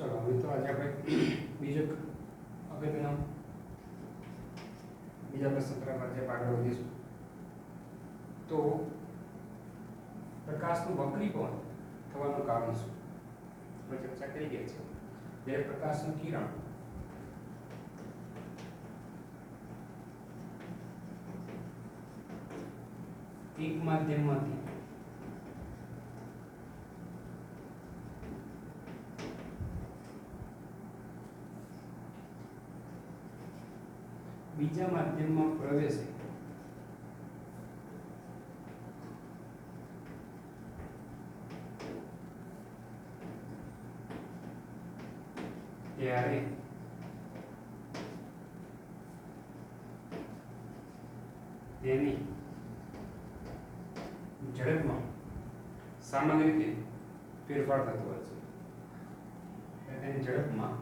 चलो મિત્રો આજે આપણે બીજો અગત્યનો બીજા પ્રશ્ન તરફ આજે આગળ વધીશું. તો પ્રકાશનું વક્રીભવન થવાનું કારણ શું? આપણે ચર્ચા કરી ગયા છે. જ્યારે પ્રકાશનું કિરણ એક માધ્યમમાંથી બીજા માધ્યમમાં પ્રવેશે ત્યારે તેની ઝડપમાં સામાન્ય રીતે ફેરફાર થતો હોય છે. તેની ઝડપમાં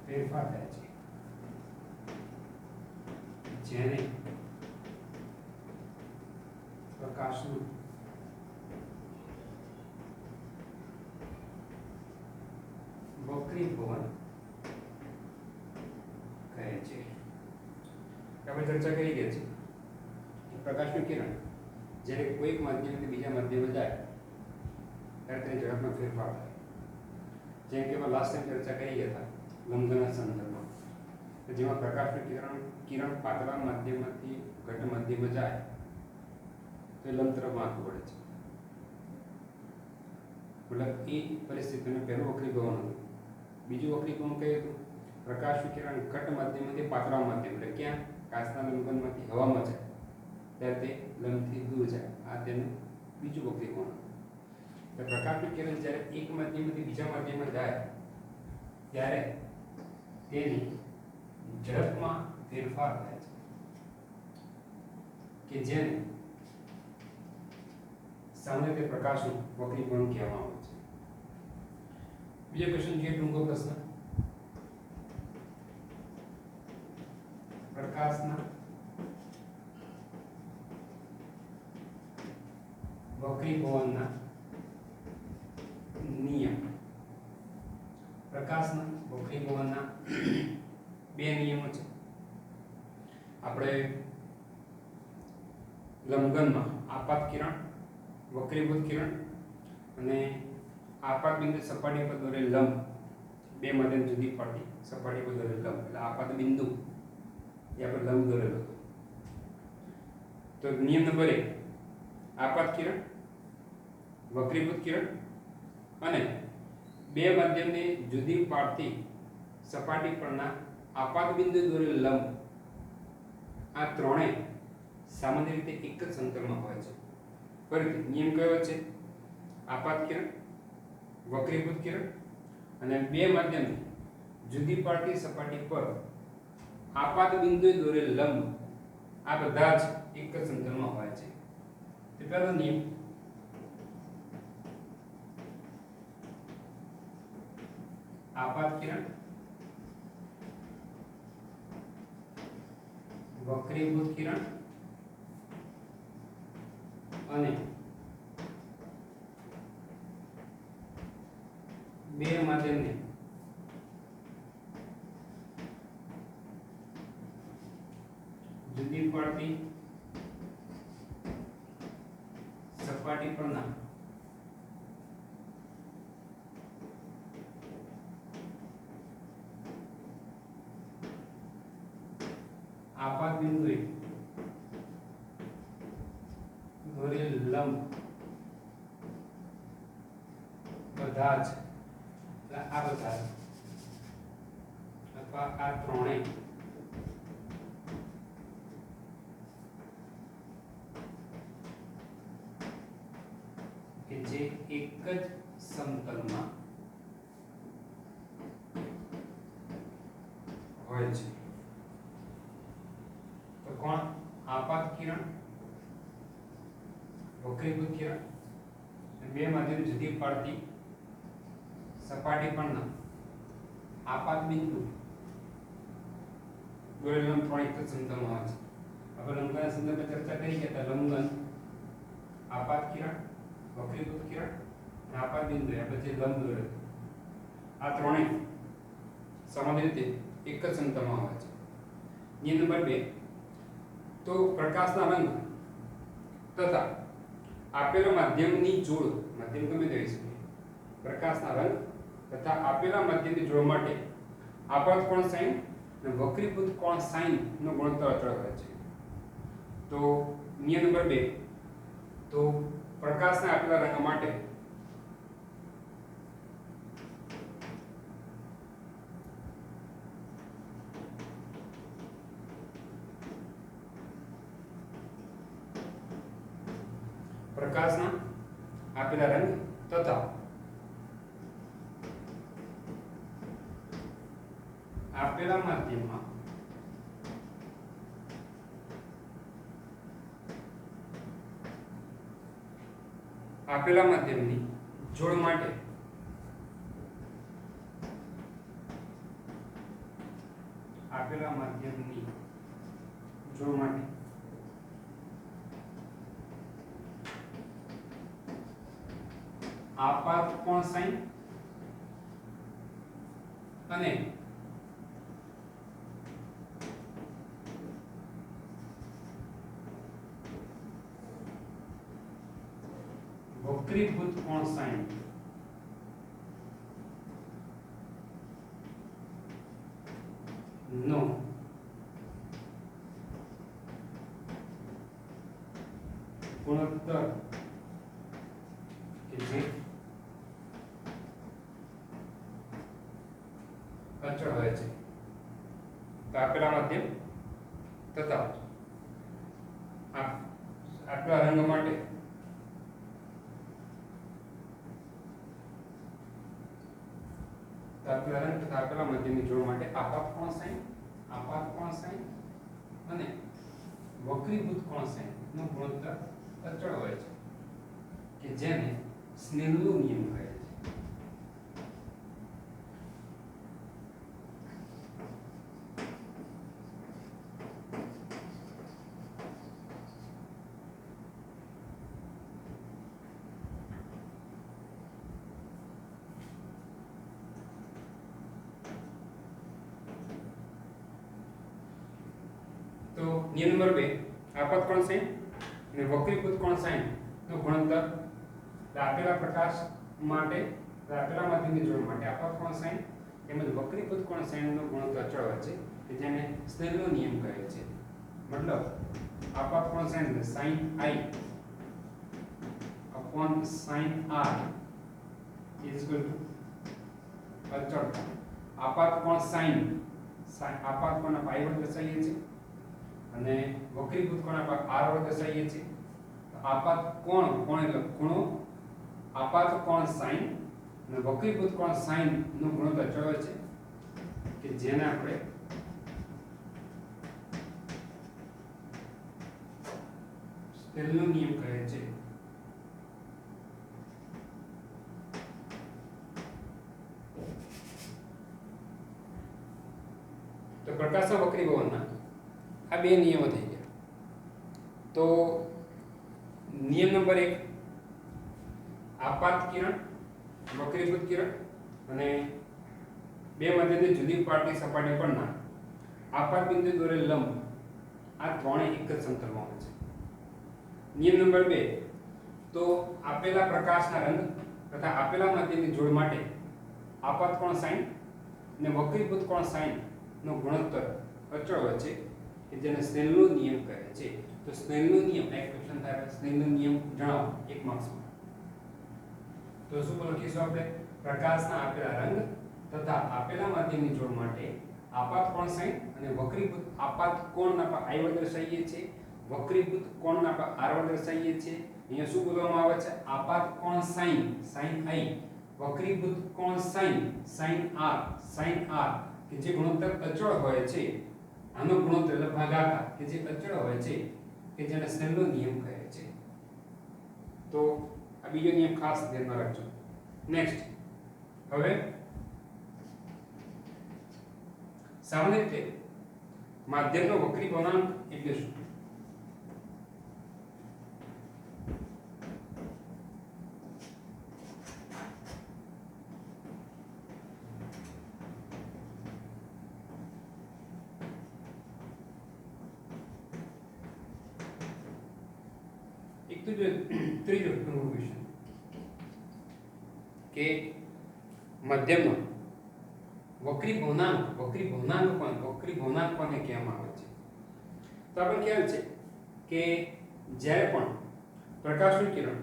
ફેરફાર થાય છે, જેને પ્રકાશનું વક્રીભવન કહે છે. આપણે ચર્ચા કરી ગયા છે કે પ્રકાશનું કિરણ જ્યારે કોઈ માધ્યમથી બીજા માધ્યમમાં જાય ત્યારે તેની ઝડપમાં ફેરફાર થાય. જેમ કે આપણે લાસ્ટ ટાઈમ ચર્ચા કરી ગયા હતા લંબનના સંદર્ભમાં, જેમાં પ્રકાશનું કિરણ પાતળા માધ્યમમાંથી ઘટ માધ્યમમાં જાય તો એ લંબ તરફ આંખું પડે છે. મતલબ એ પરિસ્થિતિનું પહેલું વક્રીભવન હતું. બીજું વક્રીભવન કયું હતું? પ્રકાશનું કિરણ ઘટ માધ્યમમાંથી પાતળા માધ્યમ એટલે ક્યાં કાચના લંબનમાંથી હવામાં જાય ત્યારે તે લંબથી દૂર જાય. આ તેનું બીજું વક્રીભવન હતું. પ્રકાશનું કિરણ જ્યારે એક માધ્યમથી બીજા માધ્યમમાં જાય ત્યારે તેની ઝડપમાં ફેરફાર થાય છે, કે જેને સામાન્ય રીતે પ્રકાશનું વક્રીભવન કહેવામાં આવે છે. બીજો ક્વેશ્ચન છે, ટૂંકો પ્રશ્ન. પ્રકાશના વક્રીભવનના નિયમ. પ્રકાશના વક્રીભવનના બે નિયમો છે. આપણે લંબઘનમાં આપાત કિરણ, વક્રીભૂત કિરણ અને આપાત બિંદુ સપાટી પર દોરેલ લંબ, બે માધ્યમ જુદી પડતી સપાટી પર દોરેલ લંબ એટલે આપાત બિંદુ એ આપણે લંબ દોરેલો હતો. તો નિયમ નંબર 1, આપાત કિરણ, વક્રીભૂત કિરણ અને બે માધ્યમને જુદી પાડતી સપાટી પરના આપાત બિંદુ દોરેલ લંબ, આ ત્રણેય સામાન્ય રીતે એક જ સમતલમાં હોય છે. ફરીથી નિયમ કયો છે? આપાત કિરણ, વક્રીભૂત કિરણ અને બે માધ્યમને જુદી પાડતી સપાટી પર આપાત બિંદુ દોરેલ લંબ, આ બધા જ એક જ સમતલમાં હોય છે. તો પહેલો નિયમ, આપાત કિરણ, વક્રીભૂત કિરણ અને બે માધ્યમને જુદી પડતી સપાટી પરના આપાત બિંદુએ દોરેલ લંબ, બધા જ આ બધા અથવા આ ત્રણેય કે જે એક જ સમતલમાં હોય છે. તો કોણ? આપાત કિરણ, વક્રીભૂત કિરણ અને બે માધ્યમ જુદી પાડતી સપાટી પરના આપાત બિંદુ દોરેલ લંબ ત્રણ એક જ સમતલમાં હોય છે. આપણે લંબઘનના સંદર્ભમાં ચર્ચા કરી કે લંબઘન આપાત કિરણ, વક્રીભૂત કિરણ અને આપાત બિંદુ આપણે જે લંબ દોર્યો આ ત્રણેય સમાન રીતે એક જ સમતલમાં આવે છે. નિયમ નંબર 2 તો પ્રકાશના રંગ તથા આપેલા માધ્યમની જોડ, માધ્યમ ગમે તે હોઈ શકે, પ્રકાશના રંગ તથા આપેલા માધ્યમની જોડ માટે આપાત કોણ sin અને વક્રીભૂત કોણ sin નો ગુણોત્તર અચળ હોય છે. તો નિયમ નંબર 2 તો પ્રકાશના આપેલા રંગ માટે પ્રકાશના આપેલા રંગ તથા આપેલા માધ્યમમાં આપેલા માધ્યમની જોડ માટે આપેલા માધ્યમની જોડ માટે આપાત કોણ sin અને વક્રીભૂત કોણ sin નો ગુણોત્તર કે જે અચળ હોય છે. તો આપેલા માધ્યમ તથા આપેલા રંગ માટે આપેલા રંગ તથા આપેલા માધ્યમની જોડ માટે આપાત કોણ sin અને વક્રીભૂત કોણ sin નો ગુણોત્તર અચળ હોય છે કે જેને સ્નેલનો નિયમ કહે છે. તો નિયમ નંબર 2 આપાત કોણ sin અને વક્રીભૂત કોણ sin નો ગુણોત્તર આપેલા પ્રકાશ માટે આપેલા માધ્યમની જોડ માટે આપાત કોણ sin તેમજ વક્રીભૂત કોણ sin નો ગુણોત્તર અચળ હોય છે કે જેને સ્નેલનો નિયમ કહે છે. મતલબ આપાત કોણ sin એટલે sin i upon sin r is equal to અચળ. આપાત કોણ sin આપાત કોણ પાઈ વડે દર્શાવીએ છીએ અને વક્રીભૂત કોણ આપણે r વડે દર્શાવીએ છીએ. આપાત કોણ એટલે ખૂણો, આપાત કોણ sin અને વક્રીભૂત કોણ sin નો ગુણોત્તર અચળ હોય છે કે જેને આપણે સ્નેલનો નિયમ કહે છે. તો પ્રકાશના વક્રીભવનના આ બે નિયમો થઈ ગયા. તો નિયમ નંબર 1 આપાત કિરણ, વક્રીભૂત કિરણ અને બે માધ્યમની જુદી પાડતી સપાટી પરના આપાત બિંદુ દોરેલ લંબ આ ત્રણેય એક જ સમતલમાં હોય છે. નિયમ નંબર 2 તો આપેલા પ્રકાશના રંગ તથા આપેલા માધ્યમની જોડ માટે આપાત કોણ sin અને વક્રીભૂત કોણ sin નો ગુણોત્તર અચળ હોય છે કે જેને સ્નેલનો નિયમ કહે છે. તો સ્નેલનો નિયમ એક ક્વેશ્ચન થાય, સ્નેલનો નિયમ જણાવો એક માર્ક્સમાં. તો શું લખીશું આપણે? પ્રકાશના આપેલા રંગ તથા આપેલા માધ્યમની જોડ માટે આપાત કોણ sin અને વક્રીભૂત આપાત કોણના આપણે i વડે દર્શાવીએ છીએ, વક્રીભૂત કોણના આપણે r વડે દર્શાવીએ છીએ. અહીંયા શું બોલવામાં આવે છે? આપાત કોણ sin i, વક્રીભૂત કોણ sin r કે જે ગુણોત્તર અચળ હોય છે. આનો ગુણોત્તર એટલે ભાગાકાર કે જે અચળ હોય છે કે જેને સ્નેલનો નિયમ કહે છે. તો આ બીજો નિયમ ખાસ ધ્યાનમાં રાખજો. નેક્સ્ટ હવે સામાન્ય રીતે માધ્યમનો વક્રીભવનાંક એટલે શું? એક તો જો ત્રીજો ક્વેશ્ચન કે મધ્યમનો વક્રી ભવનાંક કોને કહેવામાં આવે છે? તો આપણે ખ્યાલ છે કે જ્યારે પણ પ્રકાશનું કિરણ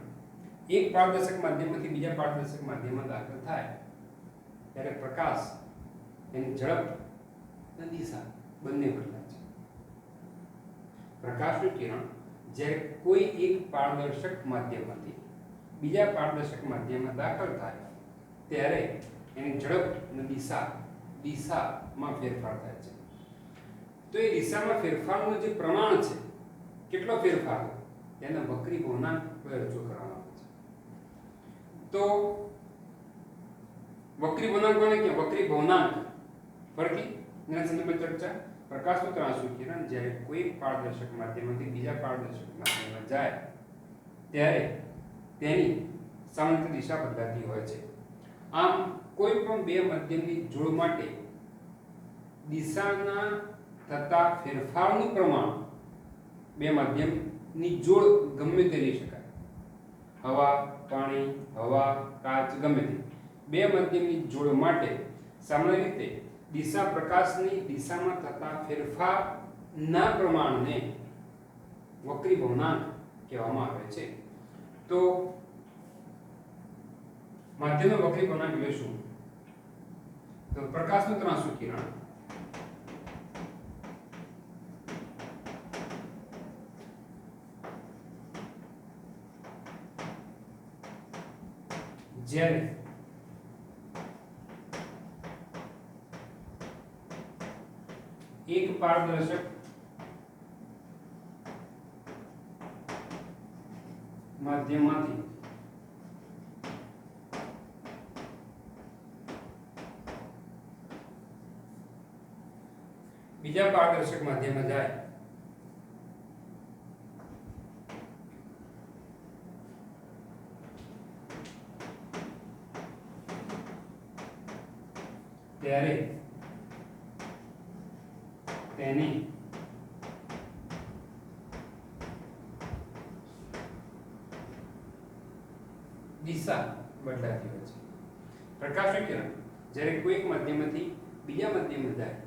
એક પારદર્શક માધ્યમમાંથી બીજા પારદર્શક માધ્યમમાં દાખલ થાય ત્યારે પ્રકાશ એની ઝડપ અને દિશા બંને બદલાય છે. પ્રકાશનું કિરણ જ્યારે કોઈ એક પારદર્શક માધ્યમમાંથી બીજા પારદર્શક માધ્યમમાં દાખલ થાય ત્યારે એની ઝડપ અને દિશામાં ફેરફાર થાય છે. તો એ દિશામાં ફેરફારનું જે પ્રમાણ છે, કેટલો ફેરફાર તેને વક્રી ભવનાંક રજૂ કરવામાં આવે છે. તો વક્રી ભવનાંક કોને કે વક્રી ભવનાંક ફરતી એના સંદર્ભમાં ચર્ચા. પ્રકાશનું ત્રાંસુ કિરણ જ્યારે કોઈ પારદર્શક માધ્યમથી બીજા પારદર્શક માધ્યમમાં જાય ત્યારે તેની સામાન્ય દિશા બદલાતી હોય છે. આમ કોઈ પણ બે માધ્યમની જોડ માટે દિશાના થતા ફેરફારનું પ્રમાણ બે માધ્યમની જોડ ગમે તે લઈ શકાય, હવા, પાણી, હવા, કાચ, ગમે તે બે માધ્યમની જોડ માટે સામાન્ય રીતે દિશા પ્રકાશની દિશામાં થતા ફેરફારના પ્રમાણને વક્રી ભવનાંક કહેવામાં આવે છે. તો માધ્યમનો વક્રી ભવનાંક એટલે શું? તો પ્રકાશનું ત્રાંસુ કિરણ જ્યારે એક પારદર્શક માધ્યમમાંથી બીજા પારદર્શક માધ્યમમાં જાય ત્યારે તેની દિશા બદલાતી હોય છે. પ્રકાશનું કિરણ જ્યારે કોઈ એક માધ્યમથી બીજા માધ્યમમાં જાય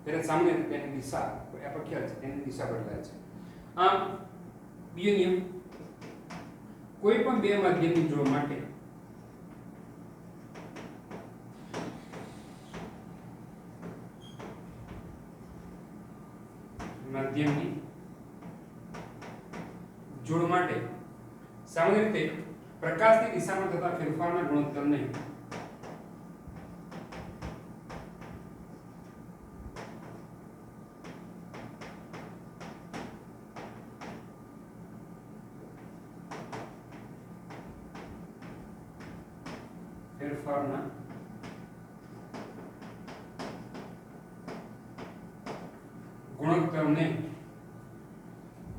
ત્યારે સામાન્ય રીતે તેની દિશા આપણે ખ્યાલ છે તેની દિશા બદલાય છે. આમ બીજો નિયમ, કોઈ પણ બે માધ્યમની જોડ માટે સામાન્ય રીતે પ્રકાશની દિશામાં થતા ફેરફારના ગુણોત્તરને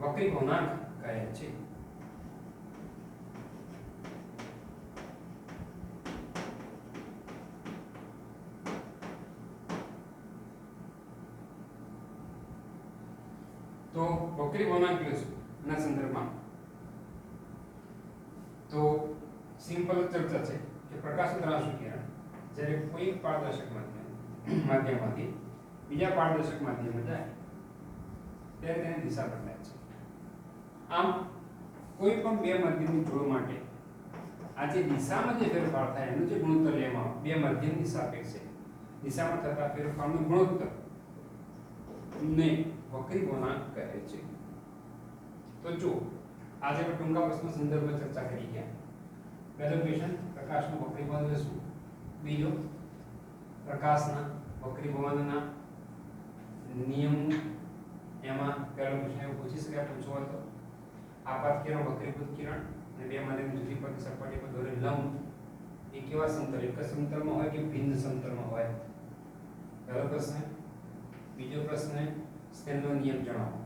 વક્રી ભવનાંક કહે છે. તો વક્રી ભવનાંક એટલે શું એના સંદર્ભમાં તો સિમ્પલ ચર્ચા છે કે પ્રકાશનું ત્રાંસુ કિરણ જ્યારે કોઈ પારદર્શક માધ્યમમાંથી બીજા પારદર્શક માધ્યમમાં જાય ત્યારે તેની દિશા બદલાય છે. આમ કોઈ પણ બે માધ્યમની જોડ માટે આ જે દિશામાં જે ફેરફાર થાય એનું જે ગુણોત્તર લેવામાં બે માધ્યમની સાપેક્ષે દિશામાં થતા ફેરફારનું ગુણોત્તર ને વક્રી ભવનાંક કહે છે. તો જો આજે આપણે ટૂંકા પ્રશ્નો સંદર્ભમાં ચર્ચા કરી ગયા. પહેલો ક્વેશ્ચન પ્રકાશનું વક્રી ભવન એટલે શું? બીજો પ્રકાશના વક્રી ભવનના નિયમો, એમાં પહેલો પ્રશ્ન એવું પૂછી શકાય પૂછવો હોય તો આપાત કિરણ, વક્રીભૂત કિરણ અને બે માધ્યમની જુદી પડતી સપાટી પર દોરેલ લંબ એ કેવા સમતલ, એક જ સમતલમાં હોય કે ભિન્ન સમતલમાં હોય? પહેલો પ્રશ્ન. બીજો પ્રશ્ન, સ્નેલનો નિયમ જણાવો.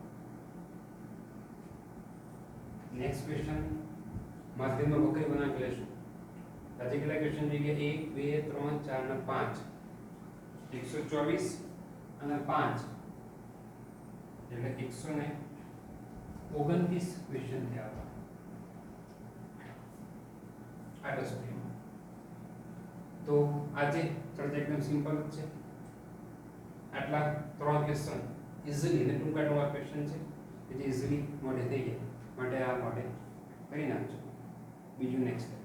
નેક્સ્ટ ક્વેશ્ચન, માધ્યમનો વક્રી ભવનાંક એટલે શું? આજે કેટલા ક્વેશ્ચન થઈ ગયા? 1 2 3 4 અને 5. 124 અને 5 એટલે 129 ક્વેશ્ચન થયા હતા. ફાઇટોસ્ફિયરમાં. તો આજે ચર્ચા એકદમ સિમ્પલ જ છે. આટલા 3 ક્વેશ્ચન ઇઝીલી અને ટૂંકા ક્વેશ્ચન છે કે જે ઇઝીલી મોઢે થઈ જાય, માટે આ મોઢે કરી નાખજો. બીજું નેક્સ્ટ